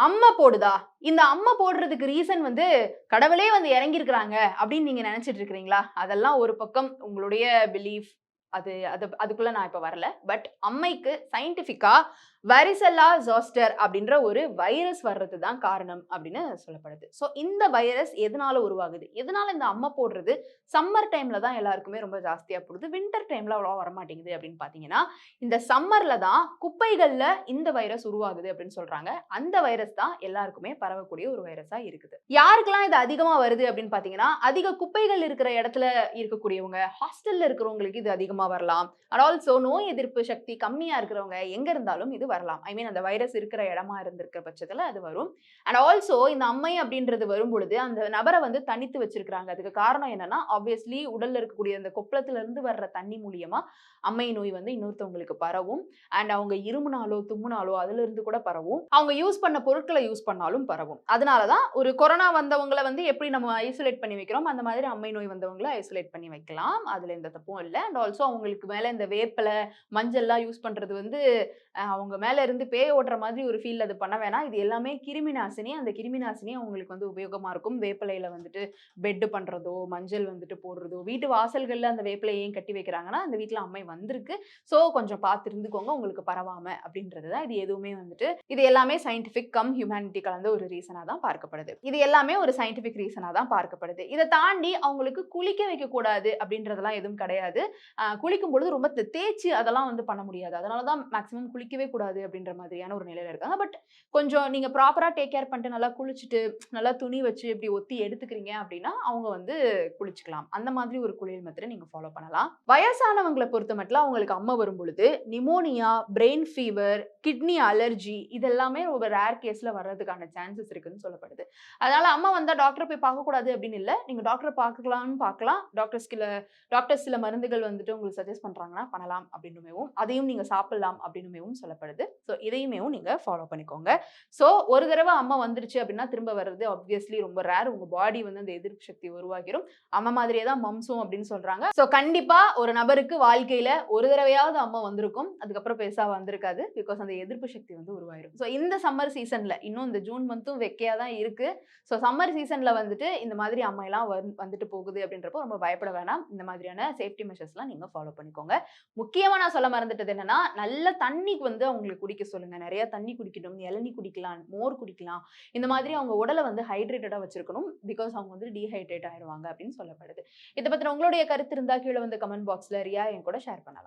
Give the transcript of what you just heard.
அம்ம போடுதா? இந்த அம்ம போடுறதுக்கு ரீசன் வந்து கடவுளே வந்து இறங்கியிருக்கிறாங்க அப்படின்னு நீங்க நினைச்சிட்டு இருக்கிறீங்களா? அதெல்லாம் ஒரு பக்கம் உங்களுடைய பிலீஃப். அதுக்குள்ள நான் இப்ப வரல. பட் அம்மைக்கு சயின்டிஃபிக்கா வாரிசெல்லா ஜோஸ்டர் அப்படின்ற ஒரு வைரஸ் வர்றது தான் காரணம் அப்படின்னு சொல்லப்படுது. ஸோ இந்த வைரஸ் எதனால உருவாகுது? எதனால இந்த அம்ம போடுறது சம்மர் டைம்ல தான் எல்லாருக்குமே ரொம்ப ஜாஸ்தியா போடுது. வின்டர் டைம்ல அவ்வளவா வரமாட்டேங்குது அப்படின்னு பார்த்தீங்கன்னா, இந்த சம்மர்ல தான் குப்பைகள்ல இந்த வைரஸ் உருவாகுது அப்படின்னு சொல்றாங்க. அந்த வைரஸ் தான் எல்லாருக்குமே பரவக்கூடிய ஒரு வைரஸா இருக்குது. யாருக்கெல்லாம் இது அதிகமா வருது அப்படின்னு பார்த்தீங்கன்னா, அதிக குப்பைகள் இருக்கிற இடத்துல இருக்கக்கூடியவங்க, ஹாஸ்டல்ல இருக்கிறவங்களுக்கு இது அதிகமா வரலாம். அண்ட் ஆல்சோ நோய் எதிர்ப்பு சக்தி கம்மியா இருக்கிறவங்க எங்க இருந்தாலும் இது வரலாம். ஐ மீன் அந்த வைரஸ் இருக்கிற இடமா இருந்திருக்கிற பட்சத்துல அது வரும். அண்ட் ஆல்சோ இந்த அம்மை அப்படின்றது வரும்பொழுது அந்த நபரை வந்து தனித்து வச்சிருக்கிறாங்க. அதுக்கு காரணம் என்னன்னா, ஆப்வியஸ்லி உடல்ல இருக்கக்கூடிய அந்த கொப்பளத்துல இருந்து வர்ற தண்ணி மூலியமா அம்மை நோய் வந்து இன்னொருத்தவங்களுக்கு பரவும். அண்ட் அவங்க இருமுனாலோ, தும்முனாலோ அதுல இருந்து கூட பரவும். அவங்க யூஸ் பண்ண பொருட்களை யூஸ் பண்ணாலும் பரவும். அதனால தான் ஒரு கொரோனா வந்தவங்கள வந்து எப்படி நம்ம ஐசோலேட் பண்ணி வைக்கிறோம், அந்த மாதிரி அம்மை நோய் வந்தவங்கள ஐசோலேட் பண்ணி வைக்கலாம். அதுல எந்த தப்பும் இல்ல. அண்ட் ஆல்சோ அவங்களுக்கு மேல இந்த வேப்பில, மஞ்சள்லாம் யூஸ் பண்றது வந்து அவங்க மேல இருந்து பேய் ஓட்டுற மாதிரி ஒரு ஃபீல் அது பண்ண வேணாம். இது எல்லாமே கிருமி நாசினி. அந்த கிருமி நாசினி அவங்களுக்கு வந்து உபயோகமா இருக்கும். வேப்பிலையில வந்துட்டு பெட் பண்றதோ, மஞ்சள் வந்துட்டு போடுறதோ, வீட்டு வாசல்கள்ல அந்த வேப்பிலைய ஏன் கட்டி வைக்கிறாங்கன்னா, அந்த வீட்ல அம்மை வந்திருக்கு. ஸோ கொஞ்சம் பார்த்து இருந்துக்கோங்க உங்களுக்கு பரவாம அப்படின்றது தான். இது எதுவுமே வந்துட்டு இது எல்லாமே சயின்டிஃபிக் கம் ஹியூமனிட்டி கலந்த ஒரு ரீசனா தான் பார்க்கப்படுது. இது எல்லாமே ஒரு சயின்டிஃபிக் ரீசனா தான் பார்க்கப்படுது. இத தாண்டி அவங்களுக்கு குளிக்க வைக்கக்கூடாது அப்படின்றதெல்லாம் எதுவும் கிடையாது. குளிக்கும் பொழுது ரொம்ப தேய்ச்சு அதெல்லாம் வந்து பண்ண முடியாது. அதனால தான் மேக்ஸிமம் குளிக்கவே கூடாது அப்படின்ற மாதிரியான ஒரு நிலையில இருக்காங்க. பட் கொஞ்சம் நீங்க ப்ராப்பரா டேக் கேர் பண்ணிட்டு நல்லா குளிச்சுட்டு, நல்லா துணி வச்சு இப்படி ஒத்தி எடுத்துக்கிறீங்க அப்படின்னா, அவங்க வந்து குளிச்சுக்கலாம். அந்த மாதிரி ஒரு குளியல் மெத்தட நீங்க ஃபாலோ பண்ணலாம். வயசானவங்கள பொறுத்தமட்டில அவங்களுக்கு அம்மை வரும்பொழுது, pneumonia, brain fever, kidney allergy இதெல்லாமே ஒரு ரேர் கேஸ்ல வர்றதுக்கான சான்சஸ் இருக்குன்னு சொல்லப்படுது. அதனால அம்மா வந்தா டாக்டர போய் பார்க்கக்கூடாது அப்படின்னு இல்ல. நீங்க டாக்டர பார்க்கலாம்னு பார்க்கலாம். டாக்டர்ஸ் சில மருந்துகள் வந்துட்டு உங்களுக்கு சஜெஸ்ட் பண்றாங்கன்னா பண்ணலாம் அப்படின்னுமேவும், அதையும் நீங்க சாப்பிடலாம் அப்படின்னுமேவும் சொல்லப்படுது. ஸோ இதையுமேவும் நீங்க ஃபாலோ பண்ணிக்கோங்க. ஸோ ஒரு தடவ அம்மா வந்துருச்சு அப்படின்னா திரும்ப வர்றது ஆப்வியஸ்லி ரொம்ப ரேர். உங்க பாடி வந்து அந்த எதிர்ப்பு சக்தி உருவாகிரும். அம்மா மாதிரியே தான் மம்ஸும் அப்படின்னு சொல்றாங்க. ஸோ கண்டிப்பா ஒரு நபருக்கு வாழ்க்கையில ஒரு தடவையாவது அம்மா வந்திருக்கும். அதுக்கப்புறம் பெருசா வந்திருக்காது. பிகாஸ் அந்த எதிர்ப்பு சக்தி வந்து உருவாயிரும். ஸோ இந்த சம்மர் சீசன்ல இன்னும் இந்த ஜூன் மந்த்தும் வெக்கையா தான் இருக்கு. ஸோ சம்மர் சீசன்ல வந்துட்டு இந்த மாதிரி அம்மையெல்லாம் வந்துட்டு போகுது அப்படின்றப்போ ரொம்ப பயப்பட வேணாம். இந்த மாதிரியான சேஃப்டி மெஷர்ஸ்லாம் நீங்க ஃபாலோ பண்ணிக்கோங்க. முக்கியமா நான் சொல்ல மறந்துட்டது என்னன்னா, நல்ல தண்ணி வந்து அவங்களுக்கு குடிக்க சொல்லுங்க. நெறைய தண்ணி குடிக்கணும். இளநீ குடிக்கலாம், மோர் குடிக்கலாம். இந்த மாதிரி அவங்க உடல வந்து ஹைட்ரேட்டடா வச்சிருக்கணும். பிகாஸ் அவங்க வந்து டீஹைட்ரேட் ஆயிருவாங்க அப்படின்னு சொல்லப்படுது. இத பத்தின உங்களுடைய கருத்து இருந்தா கீழ வந்து கமெண்ட் பாக்ஸ்ல ரியா என் கூட ஷேர் பண்ணலாம்.